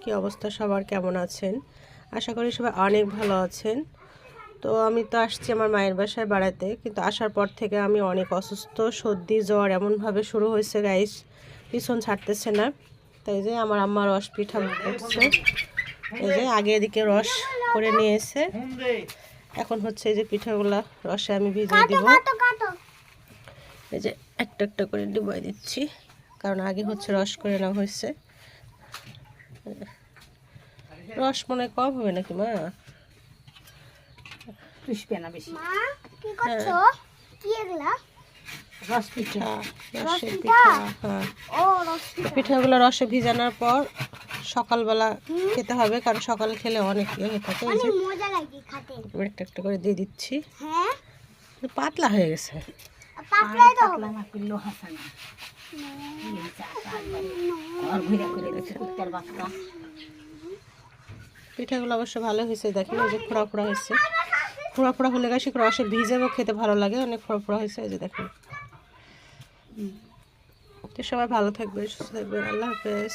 কি অবস্থা সবার, কেমন আছেন? আশা করি সবাই অনেক ভালো আছেন। তো আমি তো আসছি আমার মায়ের বাসায় বেড়াতে, কিন্তু আসার পর থেকে আমি অনেক অসুস্থ, সর্দি জ্বর এমনভাবে শুরু হয়েছে গাইস, পিছন ছাড়তেছে না। তাই যে আমার আম্মা রস পিঠা করছে, এই যে আগে এদিকে রস করে নিয়ে এসে এখন হচ্ছে এই যে পিঠাগুলা রসে আমি ভিজিয়ে দিব। এই যে একটা একটা করে ডুবাই দিচ্ছি, কারণ আগে হচ্ছে রস করে নেওয়া হয়েছে। রস মনে কম হবে নাকি মা? রস পিঠা, রসের পিঠা। হ্যাঁ, পিঠাগুলো রসে ভিজানোর পর সকালবেলা খেতে হবে, কারণ সকালে খেলে অনেক ইয়ে হয়ে থাকে। একটা একটা করে দিয়ে দিচ্ছি। পাতলা হয়ে গেছে। পিঠাগুলো অবশ্য ভালো হয়েছে, দেখেন এই যে ফোড়া ফোড়া হয়েছে। ফোড়া ফোড়া হলে গেছে রসে ভিজাবো, খেতে ভালো লাগে, অনেক ফোড়া ফোড়া হয়েছে। এই যে দেখেন। তো সবাই ভালো থাকবে, সুস্থ থাকবেন, আল্লাহ হাফেজ।